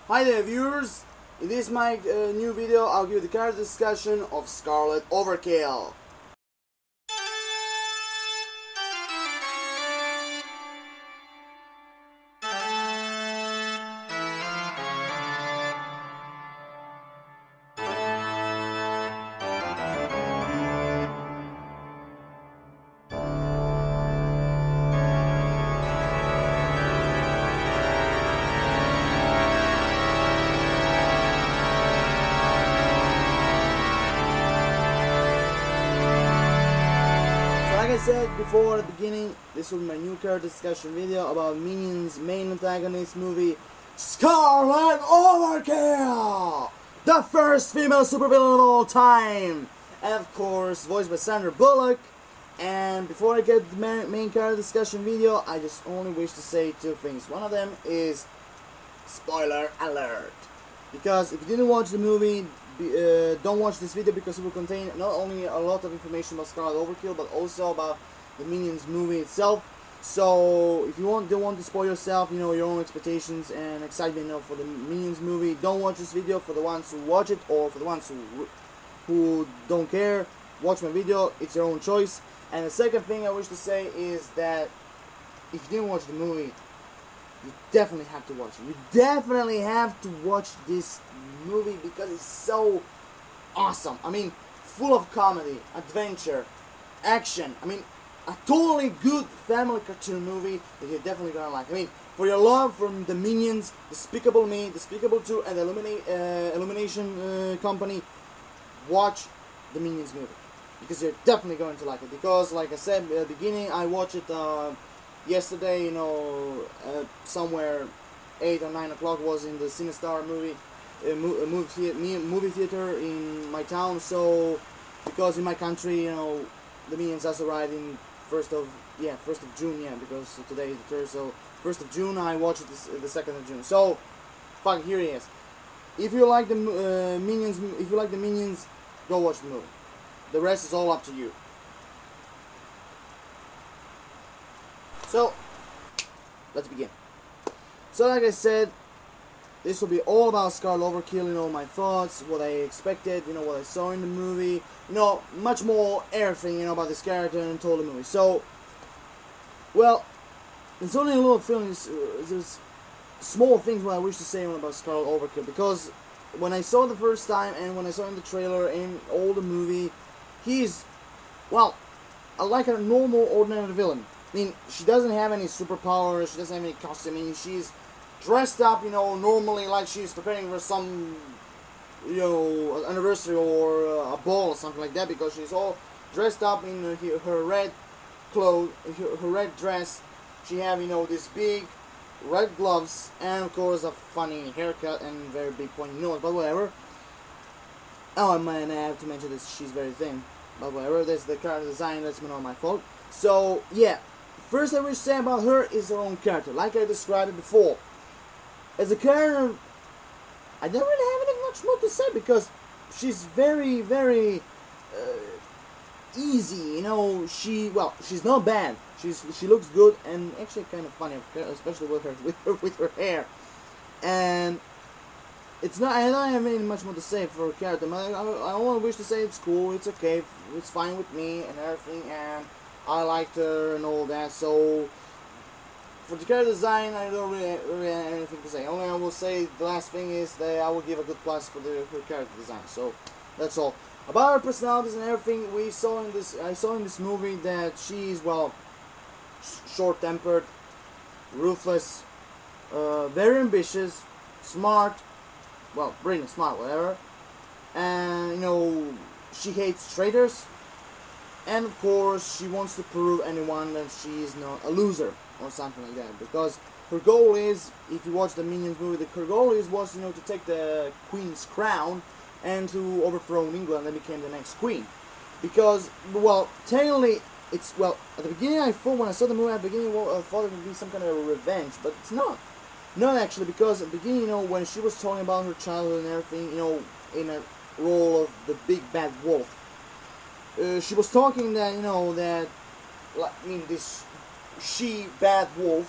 Hi there viewers, in this my new video I'll give you the character discussion of Scarlet Overkill. Like I said before at the beginning, this will be my new character discussion video about Minions' main antagonist movie, Scarlet Overkill! The first female supervillain of all time! And of course, voiced by Sandra Bullock. And before I get to the main character discussion video, I just only wish to say two things. One of them is, spoiler alert! Because if you didn't watch the movie, don't watch this video because it will contain not only a lot of information about Scarlet Overkill, but also about the Minions movie itself. So if you don't want to spoil yourself, your own expectations and excitement, for the Minions movie, don't watch this video. For the ones who watch it, or for the ones who don't care, watch my video. It's your own choice. And the second thing I wish to say is that if you didn't watch the movie, you definitely have to watch it. You definitely have to watch this movie because it's so awesome. I mean, full of comedy, adventure, action. I mean, a totally good family cartoon movie that you're definitely gonna like. I mean, for your love from the Minions, Despicable Me, Despicable 2, and the Illumination Company, watch the Minions movie because you're definitely going to like it. Because, like I said at the beginning, I watched it yesterday, somewhere 8 or 9 o'clock was in the CineStar movie theater in my town. So, because in my country, the Minions has arrived in 1st of June, because today is the 3rd, so 1st of June I watched it the 2nd of June. So, fuck, here he is. If you like the Minions, go watch the movie. The rest is all up to you. So, let's begin. So, like I said, this will be all about Scarlet Overkill, my thoughts, what I expected, what I saw in the movie, much more everything, about this character and told the movie. So, well, there's only a little feelings, there's small things what I wish to say about Scarlet Overkill, because when I saw the first time, and when I saw in the trailer, and all the movie, he's, well, like a normal, ordinary villain. I mean, she doesn't have any superpowers, she doesn't have any costume, I mean, she's dressed up, normally like she's preparing for some, anniversary or a ball or something like that, because she's all dressed up in her red clothes, her red dress. She have, these big red gloves, and of course a funny haircut and very big pointy nose, but whatever. Oh man, I have to mention this, she's very thin, but whatever, that's the character design, that's not my fault. So, yeah. First I wish to say about her is her own character, like I described it before. As a character, I don't really have anything much more to say because she's very, very easy. She's not bad. She looks good and actually kind of funny, especially with her hair. And it's not. I don't have any much more to say for her character. I only wish to say it's cool, it's okay, it's fine with me and everything, and I liked her and all that. So for the character design, I don't really have anything to say. Only I will say the last thing is that I will give a good plus for her character design. So that's all. About her personalities and everything, I saw in this movie that she's, well, short-tempered, ruthless, very ambitious, smart, well, brilliant, smart, whatever. And she hates traitors. And of course, she wants to prove anyone that she is not a loser or something like that. Because her goal is, if you watch the Minions movie, her goal was to take the Queen's crown and to overthrow England and become the next Queen. Because, well, technically, it's, well, at the beginning when I saw the movie at the beginning, I thought it would be some kind of a revenge, but it's not. Not actually, because at the beginning, when she was talking about her childhood and everything, in a role of the big bad wolf, she was talking that, this she-bad wolf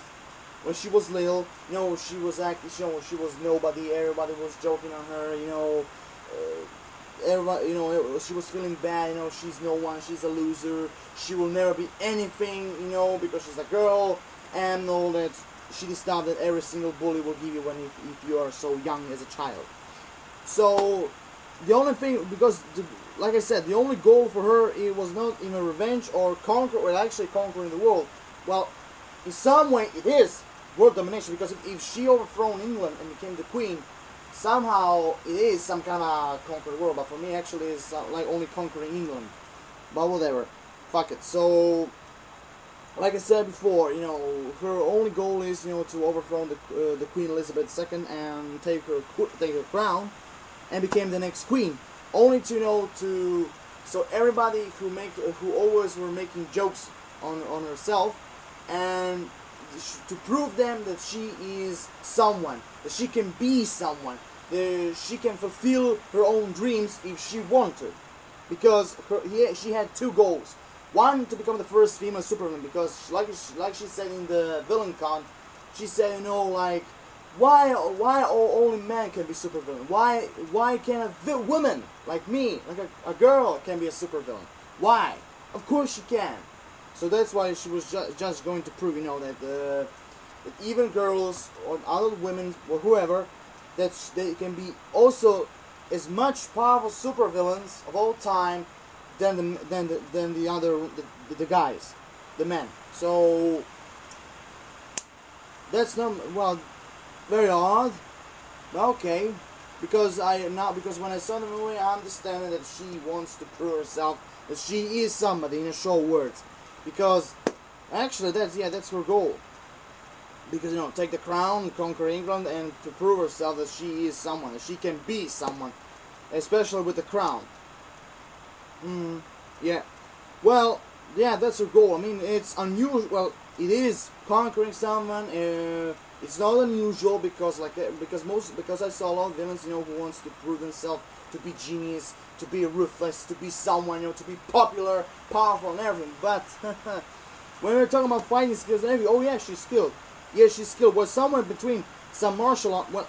when she was little, you know, she was acting, you know, she was nobody, everybody was joking on her, you know, everybody, you know, she was feeling bad, you know, she's no one, she's a loser, she will never be anything, you know, because she's a girl, and all that shitty stuff that every single bully will give you when if you are so young as a child. So, the only thing, because, like I said, the only goal for her, it was not even revenge or conquer, or actually conquering the world. Well, in some way it is world domination, because if she overthrown England and became the queen, somehow it is some kind of conquer the world. But for me, actually, it's like only conquering England. But whatever, fuck it. So, like I said before, you know, her only goal is, you know, to overthrow the Queen Elizabeth II and take her crown, and became the next queen. Only to, you know, so everybody who always were making jokes on herself, and to prove them that she is someone, that she can be someone, that she can fulfill her own dreams if she wanted, because she had two goals. One, to become the first female supervillain, because like she said in the villain con, she said, you know, like, why only men can be supervillain? Why can't a woman like me, like a girl, can be a supervillain? Why? Of course she can. So that's why she was just going to prove, you know, that even girls or other women or whoever, that they can be also as much powerful supervillains of all time than the guys, the men. So that's not, well, very odd, but okay, because when I saw the movie, I understand that she wants to prove herself that she is somebody, in a short words, because actually that's her goal. Because, you know, take the crown, conquer England, and to prove herself that she is someone, that she can be someone, especially with the crown. Yeah. Well, yeah, that's her goal. I mean, it's unusual. Well, it is conquering someone. It's not unusual because I saw a lot of villains, you know, who wants to prove themselves to be genius, to be ruthless, to be someone, you know, to be popular, powerful, and everything. But when we're talking about fighting skills and everything, oh yeah, she's skilled. Yeah, she's skilled. Well, somewhere between some martial art, well,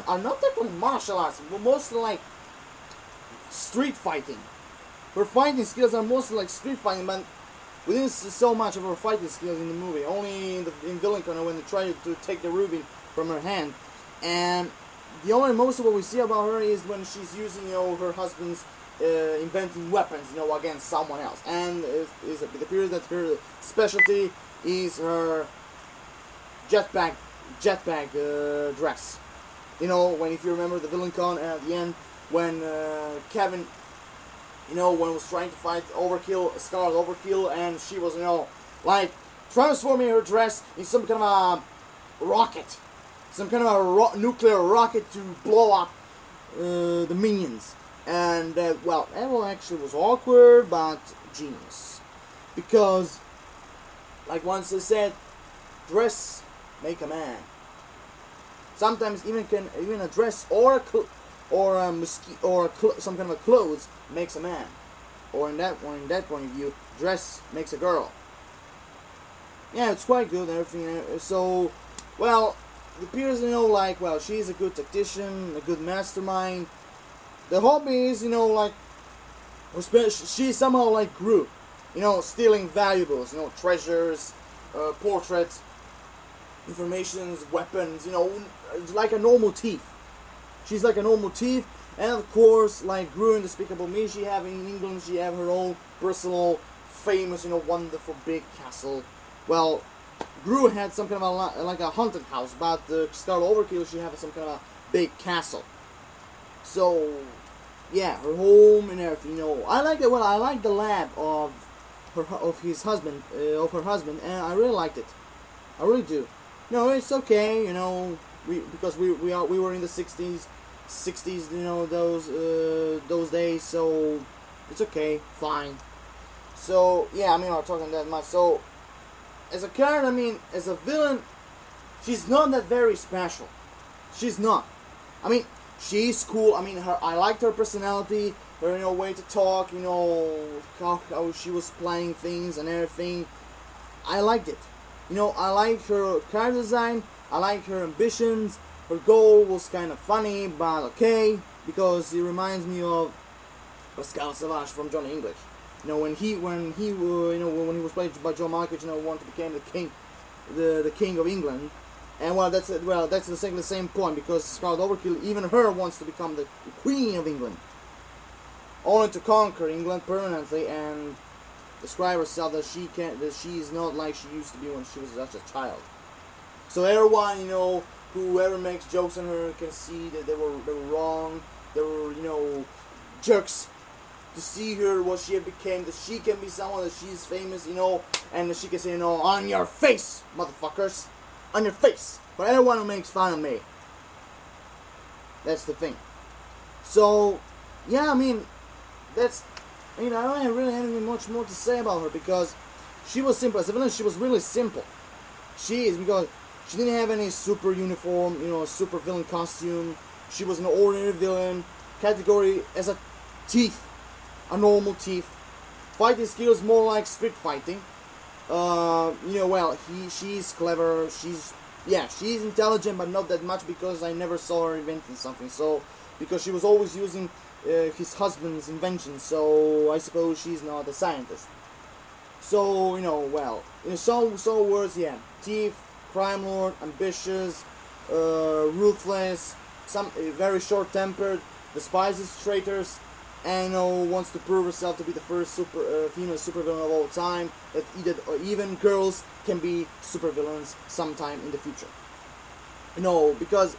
are not technically martial arts, but mostly like street fighting. Her fighting skills are mostly like street fighting, but we didn't see so much of her fighting skills in the movie. Only in Villain Corner when they try to take the ruby from her hand. And the only most of what we see about her is when she's using, you know, her husband's inventing weapons, you know, against someone else. And it appears that her specialty is her jetpack dress. You know, if you remember the Villain Con at the end, when Kevin, you know, when was trying to fight Overkill, Scarlet Overkill, and she was, you know, like transforming her dress in some kind of a rocket, some kind of a nuclear rocket to blow up the minions. And well, that one actually was awkward, but genius, because, like once they said, dress make a man. Sometimes even a dress or some kind of a clothes makes a man, or in that point of view, dress makes a girl. Yeah, it's quite good and everything. So, well, it appears, you know, like, well, she's a good tactician, a good mastermind. The hobby is, you know, like, she somehow like grew, you know, stealing valuables, you know, treasures, portraits, informations, weapons, you know, like a normal thief. She's like a normal thief, and of course, like Gru in Despicable Me, she have in England, she have her own personal, famous, you know, wonderful big castle. Well, Gru had some kind of like a haunted house, but Scarlet Overkill, she have some kind of a big castle. So, yeah, her home and everything, you know. I like it. Well, I like the lab of her husband, and I really liked it. I really do. No, it's okay, you know. Because we were in the 60s, you know, those days, so it's okay, fine. So yeah, I mean, I'm not talking that much. So as a character, I mean, as a villain, she's not that very special. She's not. I mean, she's cool. I mean, I liked her personality, her, you know, way to talk, you know, how she was playing things and everything. I liked it. You know, I like her character design, I like her ambitions, her goal was kind of funny, but okay, because it reminds me of Pascal Savage from Johnny English. You know, when he was played by John Malkovich, you know, wanted to become the king of England. And that's the same point, because Scarlet Overkill, even her, wants to become the Queen of England, only to conquer England permanently and describe herself that she is not like she used to be when she was such a child. So everyone, you know, whoever makes jokes on her can see that they were wrong. They were, you know, jerks. To see her, what she became, that she can be someone, that she's famous, you know, and that she can say, you know, on your face, motherfuckers, on your face. But anyone who makes fun of me, that's the thing. So, yeah, I mean, that's, you know, I don't really have anything much more to say about her, because she was simple. As a villain, she was really simple. She is, because she didn't have any super uniform, you know, super villain costume. She was an ordinary villain, category as a thief. A normal thief. Fighting skills more like street fighting. You know, well, she's clever. She's intelligent, but not that much, because I never saw her inventing something. So, because she was always using his husband's invention. So I suppose she's not a scientist. So, you know, well, in some words, yeah, thief, crime lord, ambitious, ruthless, very short-tempered, despises traitors. And, you know, wants to prove herself to be the first female supervillain of all time. That even girls can be supervillains sometime in the future. You know, because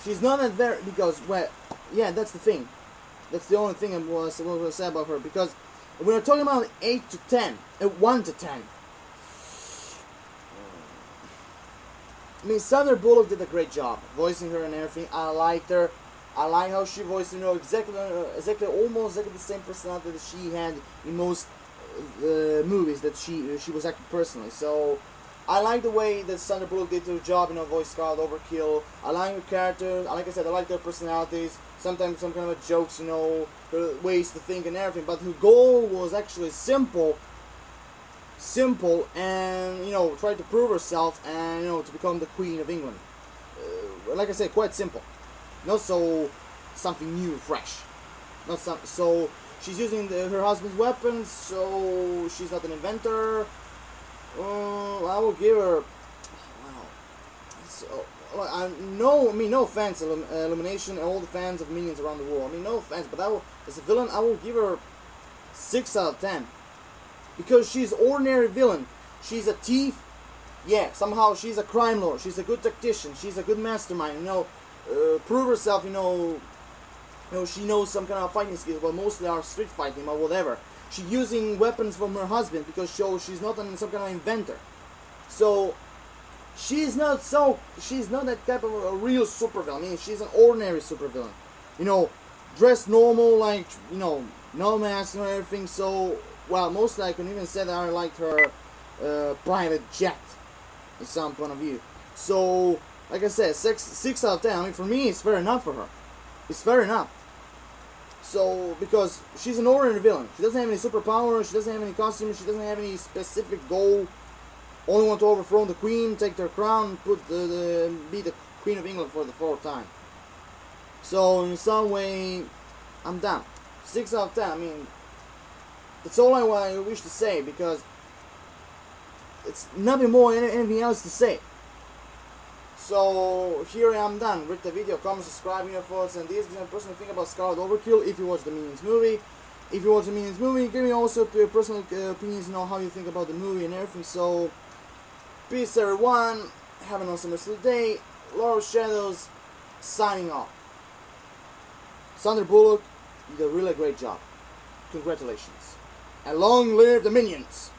she's not that very. Because, well, yeah, that's the thing. That's the only thing I was going to say about her. Because when we're talking about 8 to 10, 1 to 10. I mean, Sandra Bullock did a great job voicing her and everything. I liked her. I like how she voiced, you know, almost exactly the same personality that she had in most movies that she was acting personally. So I like the way that Sandra Bullock did her job, you know, voice Scarlet Overkill. I like her character. Like I said, I like their personalities. Sometimes some kind of jokes, you know, her ways to think and everything. But her goal was actually simple, and, you know, tried to prove herself and, you know, to become the Queen of England. Like I said, quite simple. Not so something new, fresh. Not so she's using her husband's weapons. So she's not an inventor. I will give her. Wow. So no offense, Illumination and all the fans of Minions around the world. I mean, no offense, but as a villain, I will give her 6 out of 10, because she's ordinary villain. She's a thief. Yeah, somehow she's a crime lord. She's a good tactician. She's a good mastermind. You know. Prove herself, you know, she knows some kind of fighting skills, but mostly are street fighting or whatever. She's using weapons from her husband, because she's not some kind of inventor. So she's not that type of a real supervillain. I mean, she's an ordinary supervillain. You know, dressed normal, like, you know, no mask and everything. So, well, mostly I can even say that I liked her private jet in some point of view. So, like I said, 6 out of 10. I mean, for me, it's fair enough for her. It's fair enough. So, because she's an ordinary villain. She doesn't have any superpowers. She doesn't have any costumes. She doesn't have any specific goal. Only want to overthrow the queen, take their crown, be the Queen of England for the 4th time. So, in some way, I'm done. 6 out of 10. I mean, that's all I wish to say, because it's nothing more than anything else to say. So here I am done. Rate the video, comment, subscribe, your thoughts, and this is my personal thing about Scarlet Overkill. If you watch the Minions movie, give me also your personal opinions, you know, how you think about the movie and everything. So peace, everyone. Have an awesome rest of the day. Lord of Shadows, signing off. Sandra Bullock, you did a really great job. Congratulations, and long live the Minions.